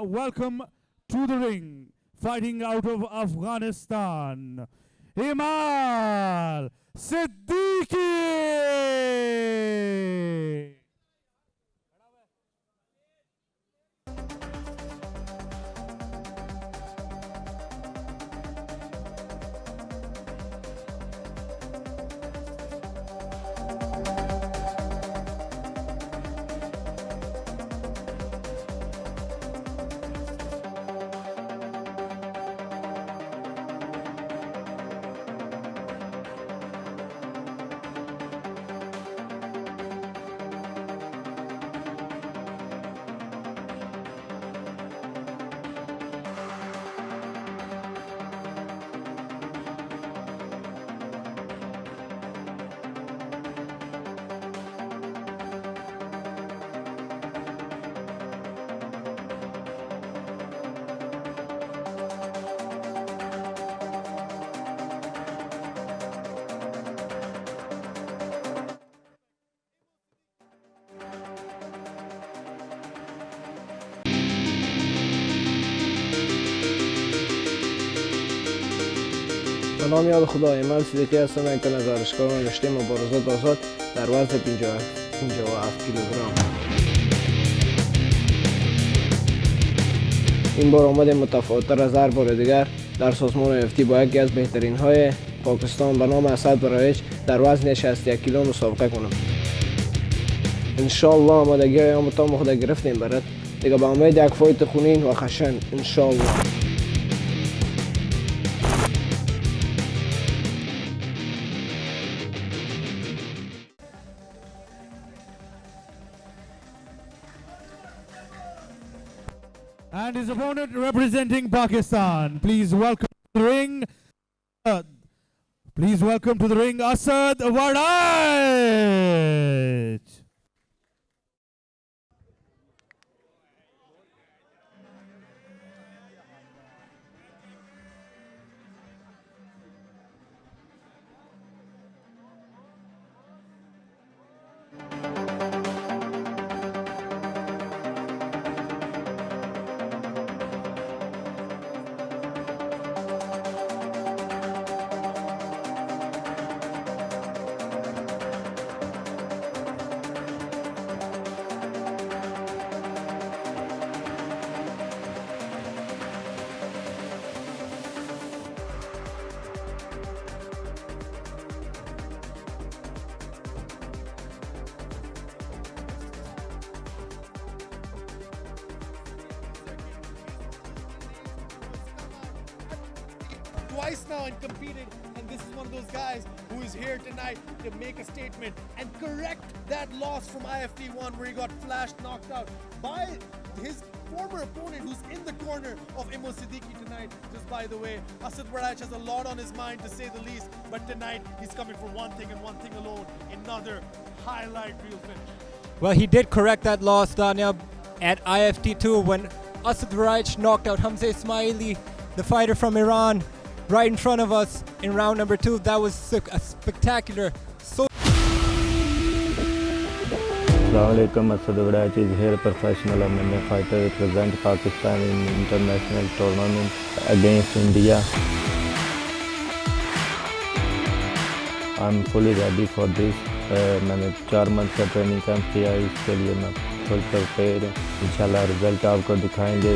welcome to the ring, fighting out of Afghanistan, Emal Siddiqe. به نام یاد خدا. ایمال صدیقی هستم. این تن از ورزشکاران رشته مبارزات آزاد در وزن 57 کیلوگرم. این بار آمدیم متفاوت‌تر از هر بار دیگر در سازمان IFT با یکی از بهترین های پاکستان به نام اسد ورایچ در وزن 61 کیلو مسابقه کنم. انشالله آمادگی های آمتان خود گرفتیم برد دیگه به امید یک فایت خونین و خشن انشالله. And his opponent representing Pakistan. Please welcome to the ring. Please welcome to the ring Asad Warraich. Twice now and competed, and this is one of those guys who is here tonight to make a statement and correct that loss from IFT1 where he got flashed, knocked out by his former opponent who's in the corner of Emal Siddiqe tonight. Just by the way, Asad Warraich has a lot on his mind to say the least, but tonight he's coming for one thing and one thing alone, another highlight reel finish. Well, he did correct that loss, Daniel, at IFT2 when Asad Warraich knocked out Hamza Ismaili, the fighter from Iran, right in front of us in round number 2. That was a spectacular. Assalamualaikum. Asad Warraich is here, professional MMA fighter, represent Pakistan in international tournament against India. I'm fully ready for this. मैंने 4 month का training camp किया है, इसके लिए मैं full prepare हूँ. इंशाल्लाह result आपको दिखाएंगे.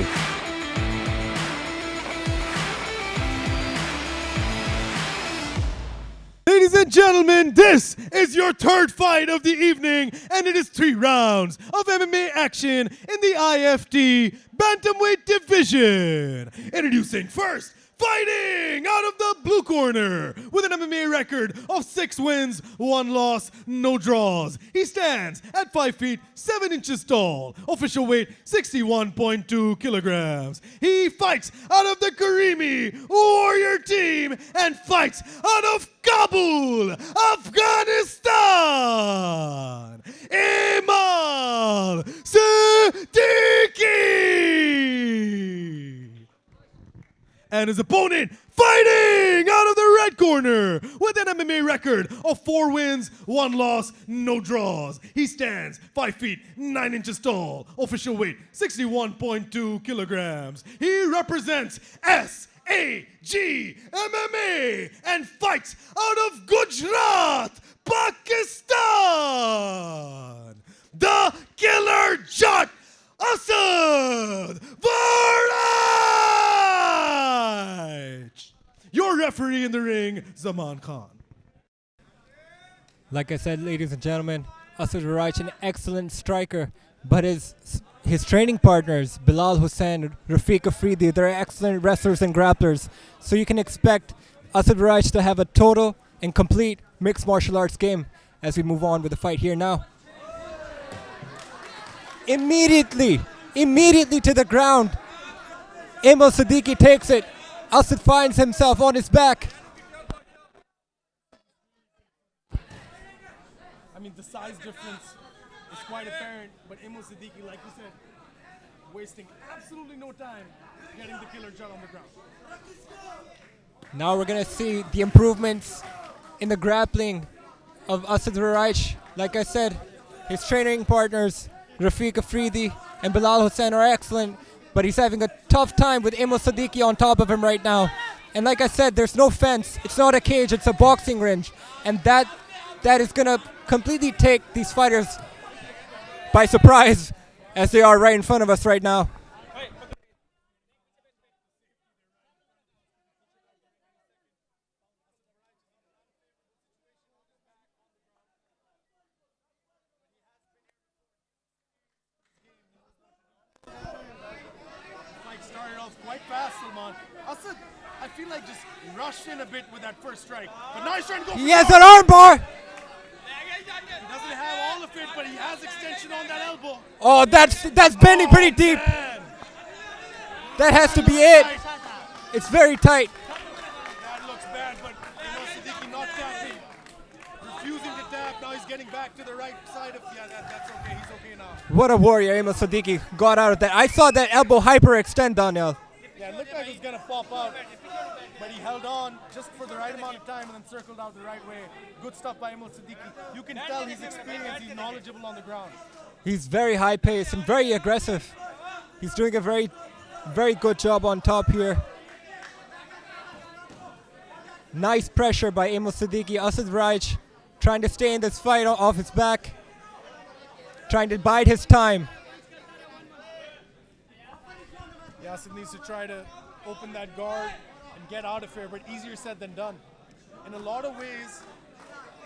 Ladies and gentlemen, this is your third fight of the evening, and it is 3 rounds of MMA action in the IFT Bantamweight division. Introducing first, fighting out of the blue corner with an MMA record of 6 wins, 1 loss, no draws. He stands at 5 feet 7 inches tall, official weight 61.2 kilograms. He fights out of the Karimi Warrior team and fights out of Kabul, Afghanistan. Emal Siddiqe. And his opponent fighting out of the red corner with with an MMA record of 4 wins, 1 loss, no draws. He stands 5 feet 9 inches tall, official weight 61.2 kilograms. He represents SAG MMA and fights out of Gujarat, Pakistan. The Killer Jat, Asad Warraich. Your referee in the ring, Zaman Khan. Like I said, ladies and gentlemen, Asad Warraich, an excellent striker, but his training partners, Bilal Hussain, Rafiq Afridi, they're excellent wrestlers and grapplers. So you can expect Asad Warraich to have a total and complete mixed martial arts game as we move on with the fight here now. Immediately to the ground. Emal Siddiqe takes it. Asad finds himself on his back. I mean, the size difference is quite apparent, but Emal Siddiqe, like you said, wasting absolutely no time getting the Killer Jat on the ground. Now we're going to see the improvements in the grappling of Asad Warraich. Like I said, his training partners, Rafiq Afridi and Bilal Hussain, are excellent, but he's having a tough time with Emal Siddiqe on top of him right now. And like I said, there's no fence. It's not a cage, it's a boxing range. And that is going to completely take these fighters by surprise as they are right in front of us right now. Started off quite fast, Salman. Asad, I feel like just rushed in a bit with that first strike. But now he's trying to go for He has the an arm bar. He doesn't have all of it, but he has extension on that elbow. Oh, that's bending pretty deep. Man. That has to be it. It's very tight. That looks bad, but Emal Siddiqe not tapping. Refusing to tap. Now he's getting back to the right side of, yeah, that's okay. He's okay now. What a warrior Emal Siddiqe got out of that. I saw that elbow hyperextend, Daniel. Yeah, it looked like it was going to pop out, but he held on just for the right amount of time and then circled out the right way. Good stuff by Emal Siddiqe. You can tell he's experienced, he's knowledgeable on the ground. He's very high paced and very aggressive. He's doing a very, very good job on top here. Nice pressure by Emal Siddiqe. Asad Warraich trying to stay in this fight off his back, trying to bide his time. Asad needs to try to open that guard and get out of here, but easier said than done. In a lot of ways,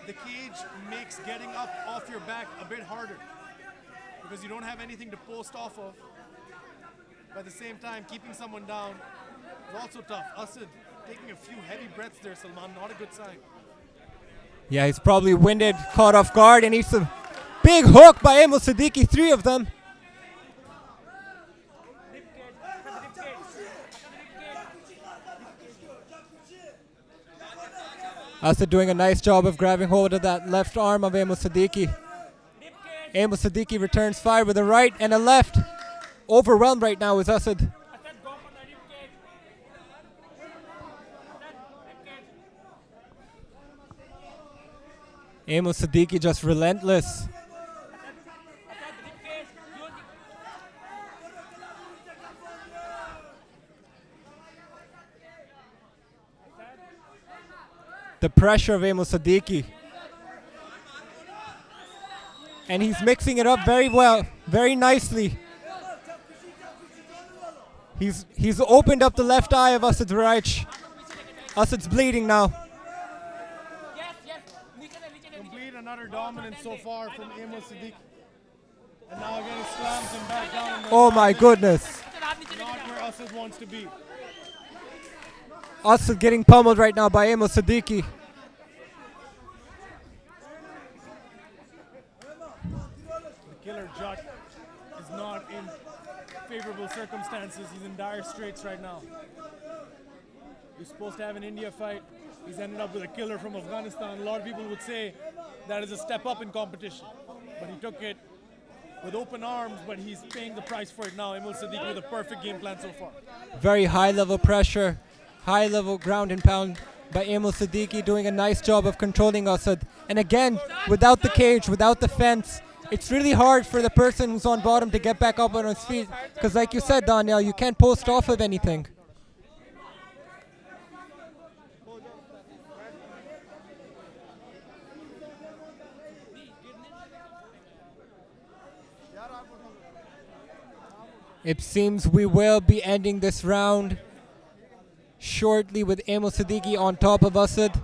the cage makes getting up off your back a bit harder because you don't have anything to post off of. But at the same time, keeping someone down is also tough. Asad taking a few heavy breaths there, Salman, not a good sign. Yeah, he's probably winded, caught off guard, and he's a big hook by Emal Siddiqe, 3 of them. Asad doing a nice job of grabbing hold of that left arm of Emal Siddiqe. Emal Siddiqe returns fire with a right and a left. Overwhelmed right now is Asad. Emal Siddiqe just relentless. The pressure of Emal Siddiqe. And he's mixing it up very well, very nicely. He's opened up the left eye of Asad Warraich. Asad's bleeding now. Complete another dominance so far from Emal Siddiqe. And now again he slams him back down. Oh my goodness. Not where Asad wants to be. Asad getting pummeled right now by Emal Siddiqe. The Killer Jat is not in favorable circumstances. He's in dire straits right now. He's supposed to have an India fight. He's ended up with a killer from Afghanistan. A lot of people would say that is a step up in competition. But he took it with open arms, but he's paying the price for it now. Emal Siddiqe with a perfect game plan so far. Very high level pressure, high level ground and pound by Emal Siddiqe, doing a nice job of controlling Asad. And again, without the cage, without the fence, it's really hard for the person who's on bottom to get back up on his feet. Because like you said, Daniel, you can't post off of anything. It seems we will be ending this round shortly with Emal Siddiqe on top of Asad.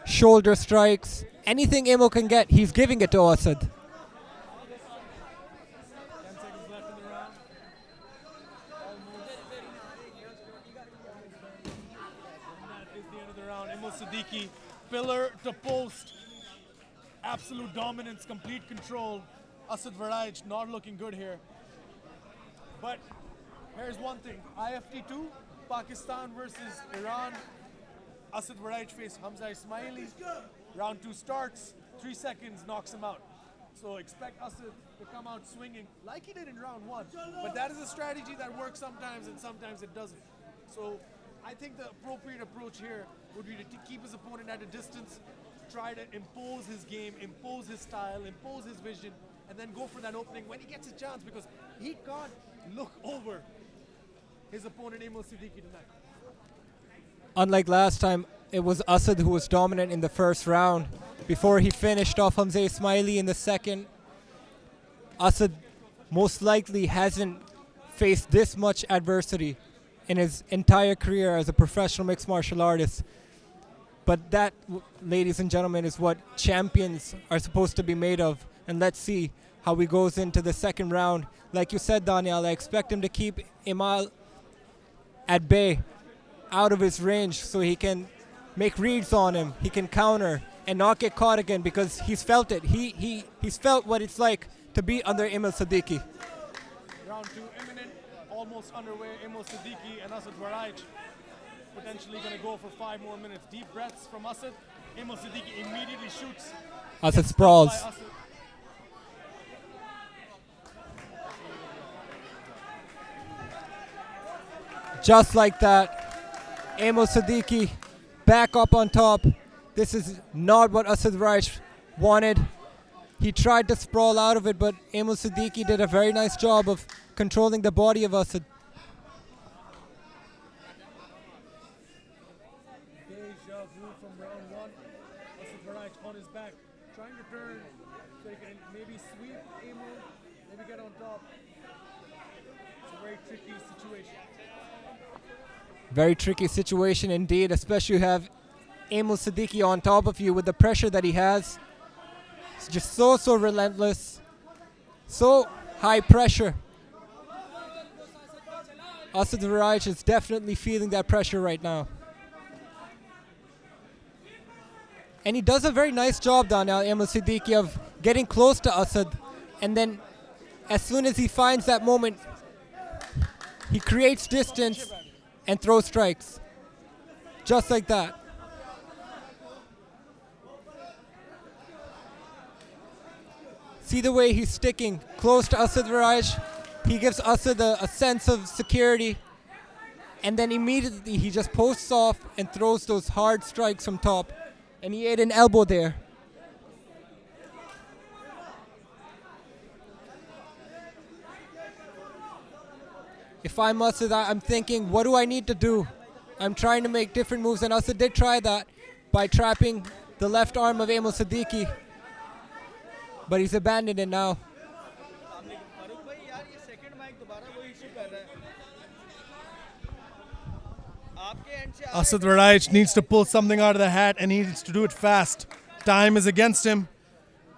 Shoulder strikes. Anything Emal can get, he's giving it to Asad. 10 seconds left in the round. And that is the end of the round. Emal Siddiqe, pillar to post. Absolute dominance, complete control. Asad Warraich not looking good here. But here's one thing. IFT 2, Pakistan versus Iran. Asad Warraich faced Hamza Ismaili. Round 2 starts, 3 seconds knocks him out. So expect Asad to come out swinging like he did in round 1. But that is a strategy that works sometimes and sometimes it doesn't. So I think the appropriate approach here would be to keep his opponent at a distance, try to impose his game, impose his style, impose his vision, and then go for that opening when he gets a chance, because he can't look over his opponent Emal Siddiqe tonight. Unlike last time, it was Asad who was dominant in the first round. Before he finished off Hamza Ismaili in the second, Asad most likely hasn't faced this much adversity in his entire career as a professional mixed martial artist. But that, ladies and gentlemen, is what champions are supposed to be made of. And let's see how he goes into the second round. Like you said, Daniel, I expect him to keep Emal at bay, out of his range, so he can make reads on him, he can counter and not get caught again, because he's felt it. He's felt what it's like to be under Emal Siddiqe. Round 2 imminent, almost underway. Emal Siddiqe and Asad Warraich potentially going to go for 5 more minutes. Deep breaths from Asad. Emal Siddiqe immediately shoots. Asad sprawls. Just like that, Emal Siddiqe back up on top. This is not what Asad Warraich wanted. He tried to sprawl out of it, but Emal Siddiqe did a very nice job of controlling the body of Asad. Deja vu from round 1. Asad Warraich on his back, trying to turn so he can maybe sweep Emal, maybe get on top. It's a very tricky situation. Very tricky situation indeed, especially you have Emal Siddiqe on top of you with the pressure that he has. It's just so relentless, so high pressure. Asad Warraich is definitely feeling that pressure right now. And he does a very nice job down now, Emal Siddiqe, of getting close to Asad, and then as soon as he finds that moment, he creates distance and throws strikes. Just like that. See the way he's sticking close to Asad Warraich. He gives Asad a sense of security, and then immediately he just posts off and throws those hard strikes from top. And he ate an elbow there. If I'm Asad, I'm thinking, what do I need to do? I'm trying to make different moves, and Asad did try that by trapping the left arm of Emal Siddiqe. But he's abandoned it now. Asad Warraich needs to pull something out of the hat, and he needs to do it fast. Time is against him,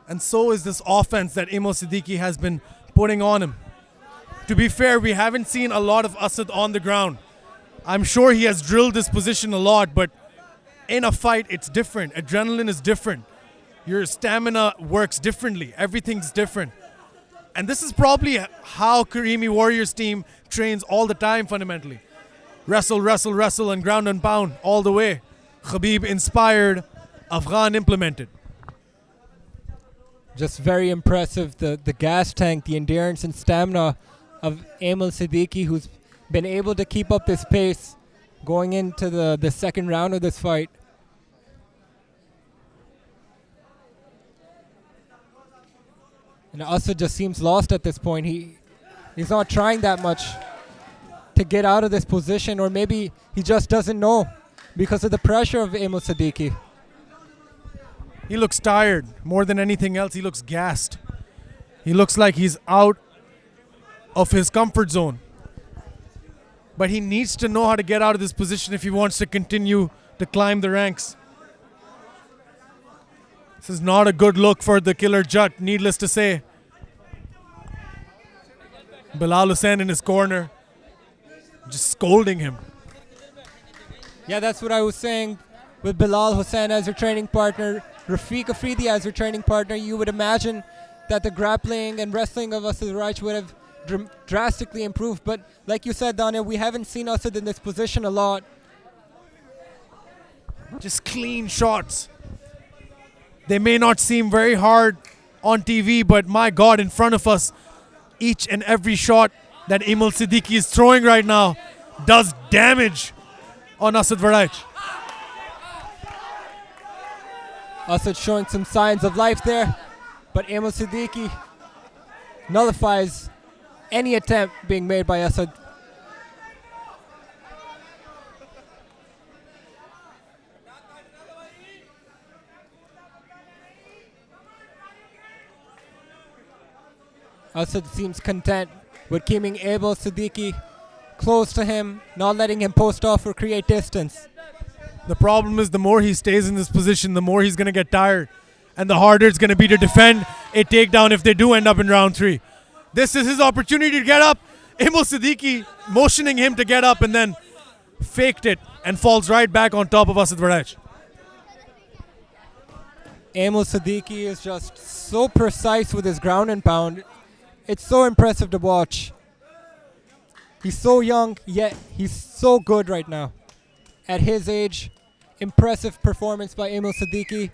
and so is this offense that Emal Siddiqe has been putting on him. To be fair, we haven't seen a lot of Asad on the ground. I'm sure he has drilled this position a lot, but in a fight, it's different. Adrenaline is different. Your stamina works differently. Everything's different. And this is probably how Karimi Warriors team trains all the time, fundamentally. Wrestle, wrestle, wrestle, and ground and pound all the way. Khabib inspired, Afghan implemented. Just very impressive, the gas tank, the endurance and stamina of Emal Siddiqe, who's been able to keep up this pace going into the second round of this fight. And Asad just seems lost at this point. He's not trying that much to get out of this position, or maybe he just doesn't know because of the pressure of Emal Siddiqe. He looks tired. More than anything else, he looks gassed. He looks like he's out of his comfort zone. But he needs to know how to get out of this position if he wants to continue to climb the ranks. This is not a good look for the killer Jut, needless to say. Bilal Hussain in his corner, just scolding him. Yeah, that's what I was saying. With Bilal Hussain as your training partner, Rafiq Afridi as your training partner, you would imagine that the grappling and wrestling of Asad Warraich would have drastically improved. But like you said, Daniel, we haven't seen Asad in this position a lot. Just clean shots. They may not seem very hard on TV, but my God, in front of us, each and every shot that Emal Siddiqe is throwing right now does damage on Asad Warraich. Asad showing some signs of life there, but Emal Siddiqe nullifies any attempt being made by Asad. Asad seems content with keeping Emal Siddiqe close to him, not letting him post off or create distance. The problem is the more he stays in this position, the more he's going to get tired. And the harder it's going to be to defend a takedown if they do end up in round 3. This is his opportunity to get up. Emal Siddiqe motioning him to get up and then faked it and falls right back on top of Asad Warraich. Emal Siddiqe is just so precise with his ground and pound. It's so impressive to watch. He's so young, yet he's so good right now. At his age, impressive performance by Emal Siddiqe.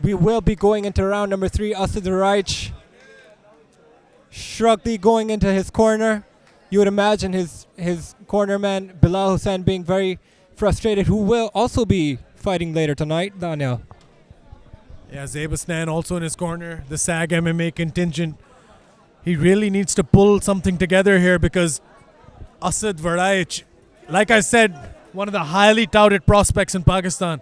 We will be going into round number 3. Asad Warraich, Shrugdi going into his corner. You would imagine his corner man, Bilal Hussain, being very frustrated, who will also be fighting later tonight, Daniel. Yeah, Zabastan also in his corner, the SAG MMA contingent. He really needs to pull something together here because Asad Warraich, like I said, one of the highly touted prospects in Pakistan.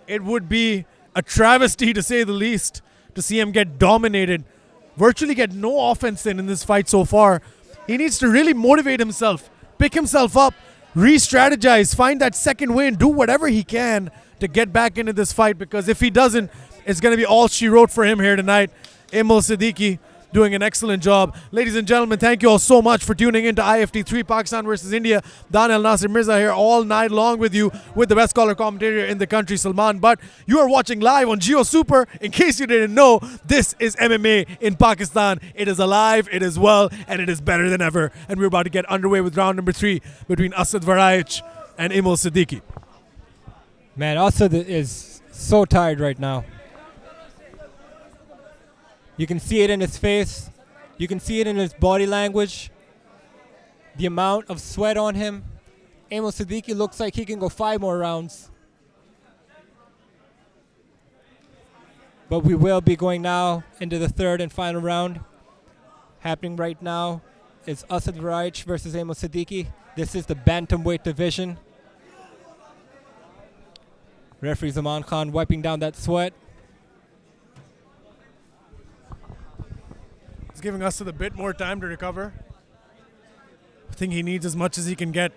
It would be a travesty, to say the least, to see him get dominated, virtually get no offense in this fight so far. He needs to really motivate himself, pick himself up, re-strategize, find that second win, do whatever he can to get back into this fight, because if he doesn't, it's going to be all she wrote for him here tonight. Emal Siddiqe doing an excellent job. Ladies and gentlemen, thank you all so much for tuning in to IFT 3 Pakistan versus India. Daniel Nasir Mirza here all night long with you, with the best color commentator in the country, Salman. But you are watching live on Geo Super. In case you didn't know, this is MMA in Pakistan. It is alive, it is well, and it is better than ever. And we're about to get underway with round number 3 between Asad Warraich and Emal Siddiqe. Man, Asad is so tired right now. You can see it in his face. You can see it in his body language. The amount of sweat on him. Emal Siddiqe looks like he can go 5 more rounds. But we will be going now into the third and final round. Happening right now is Asad Warraich versus Emal Siddiqe. This is the Bantamweight division. Referee Zaman Khan wiping down that sweat. It's giving Asad a bit more time to recover. I think he needs as much as he can get.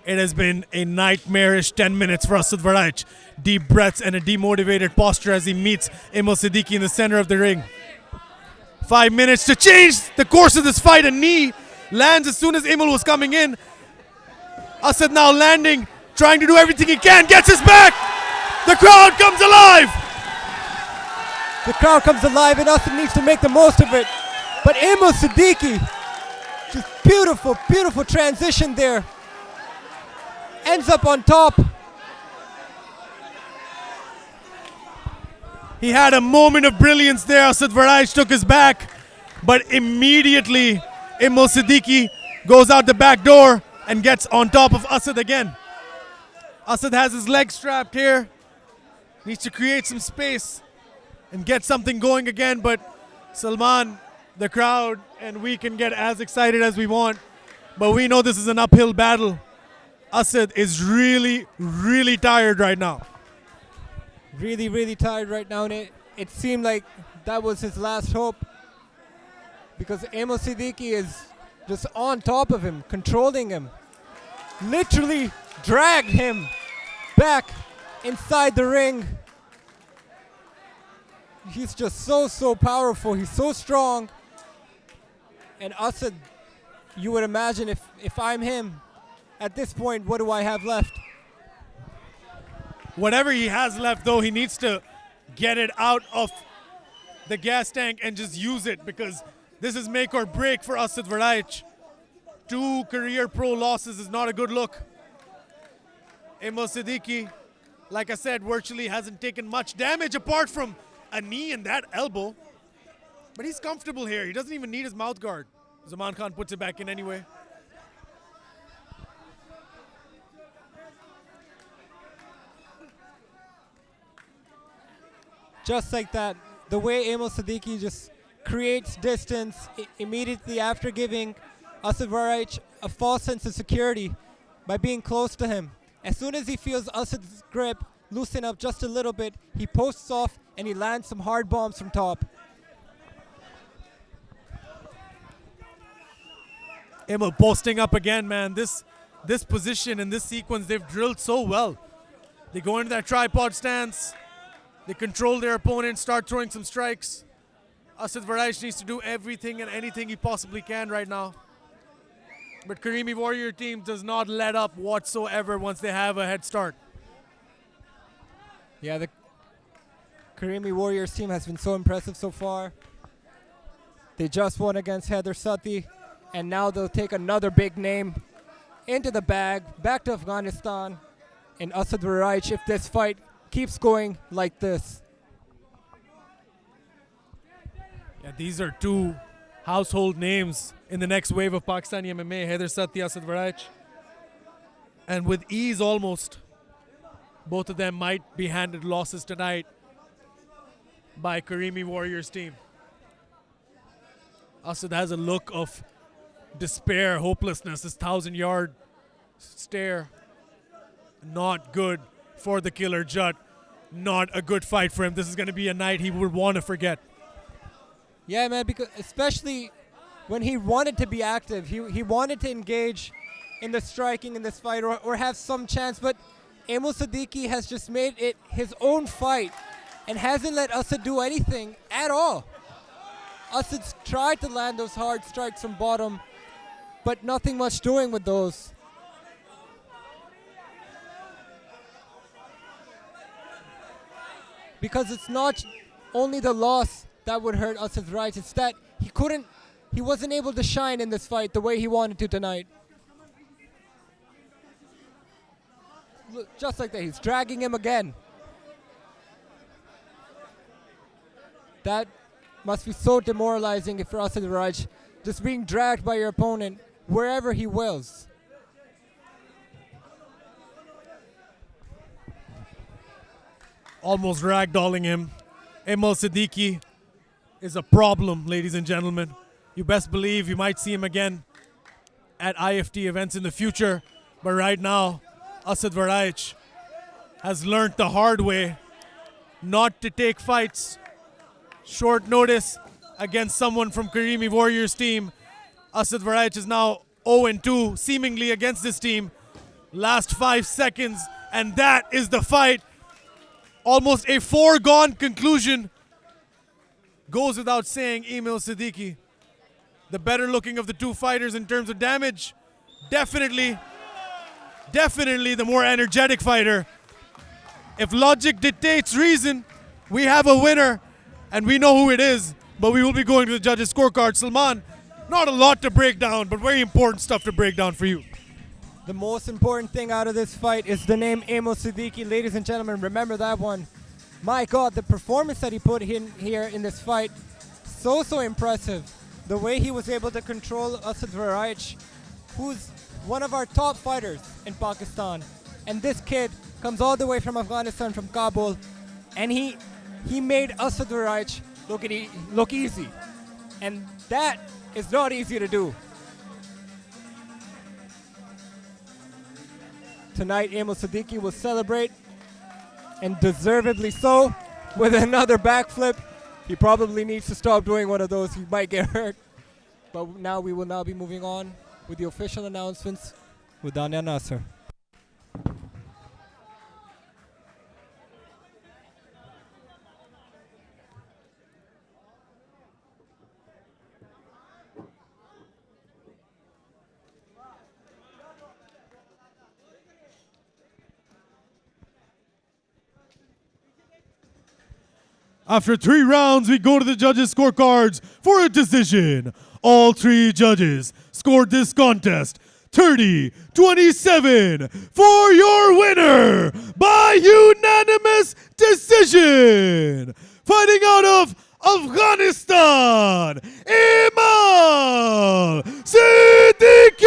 It has been a nightmarish 10 minutes for Asad Warraich. Deep breaths and a demotivated posture as he meets Emal Siddiqe in the center of the ring. 5 minutes to change the course of this fight. A knee lands as soon as Emal was coming in. Asad now landing, trying to do everything he can, gets his back. The crowd comes alive. The crowd comes alive and Asad needs to make the most of it. But Emal Siddiqe, just beautiful, beautiful transition there. Ends up on top. He had a moment of brilliance there. Asad Warraich took his back, but immediately Emal Siddiqe goes out the back door, and gets on top of Asad again. Asad has his leg strapped here. Needs to create some space and get something going again, but Salman, the crowd, and we can get as excited as we want, but we know this is an uphill battle. Asad is really, really tired right now. Really, really tired right now, and it seemed like that was his last hope, because Emal Siddiqe is just on top of him, controlling him, literally dragged him back inside the ring. He's just so powerful. He's so strong. And Asad, you would imagine if I'm him, at this point, what do I have left? Whatever he has left, though, he needs to get it out of the gas tank and just use it, because this is make or break for Asad Warraich. 2 career pro losses is not a good look. Emal Siddiqe, like I said, virtually hasn't taken much damage apart from a knee and that elbow. But he's comfortable here. He doesn't even need his mouth guard. Zaman Khan puts it back in anyway. Just like that, the way Emal Siddiqe just creates distance immediately after giving Asad Warraich a false sense of security by being close to him. As soon as he feels Asad's grip loosen up just a little bit, he posts off and he lands some hard bombs from top. Emal posting up again, man. This position and this sequence, they've drilled so well. They go into that tripod stance. They control their opponent, start throwing some strikes. Asad Warraich needs to do everything and anything he possibly can right now. But Karimi Warrior team does not let up whatsoever once they have a head start. Yeah, the Karimi Warriors team has been so impressive so far. They just won against Heather Sati, and now they'll take another big name into the bag, back to Afghanistan, and Asad Warraich if this fight keeps going like this. Yeah, these are 2 household names in the next wave of Pakistani MMA, Heather Sati, Asad Warraich. And with ease almost, both of them might be handed losses tonight by Karimi Warriors team. Asad has a look of despair, hopelessness, his 1,000-yard stare. Not good for the killer Judd. Not a good fight for him. This is going to be a night he would want to forget. Yeah, man, because especially when he wanted to be active, he wanted to engage in the striking in this fight or have some chance, but Emal Siddiqe has just made it his own fight and hasn't let Asad do anything at all. Asad's tried to land those hard strikes from bottom, but nothing much doing with those. Because it's not only the loss that would hurt Asad Warraich, it's that he wasn't able to shine in this fight the way he wanted to tonight. Look, just like that, he's dragging him again. That must be so demoralizing if you're Asad Warraich, just being dragged by your opponent wherever he wills. Almost ragdolling him. Emal Siddiqe is a problem, ladies and gentlemen. You best believe you might see him again at IFT events in the future. But right now, Asad Warraich has learned the hard way not to take fights short notice against someone from Karimi Warriors team. Asad Warraich is now 0-2 seemingly against this team. Last 5 seconds, and that is the fight. Almost a foregone conclusion. Goes without saying, Emal Siddiqe, the better looking of the 2 fighters in terms of damage. Definitely the more energetic fighter. If logic dictates reason, we have a winner, and we know who it is, but we will be going to the judges' scorecard. Salman, not a lot to break down, but very important stuff to break down for you. The most important thing out of this fight is the name Emal Siddiqe. Ladies and gentlemen, remember that one. My God, the performance that he put in here in this fight, so impressive. The way he was able to control Asad Warraich, who's one of our top fighters in Pakistan. And this kid comes all the way from Afghanistan, from Kabul, and he made Asad Warraich look easy. And that is not easy to do. Tonight, Emal Siddiqe will celebrate, and deservedly so, with another backflip. He probably needs to stop doing one of those. He might get hurt. But now we will now be moving on with the official announcements with Dania Nasser. After 3 rounds, we go to the judges' scorecards for a decision. All 3 judges scored this contest 30-27 for your winner by unanimous decision. Fighting out of Afghanistan, Emal Siddiqe.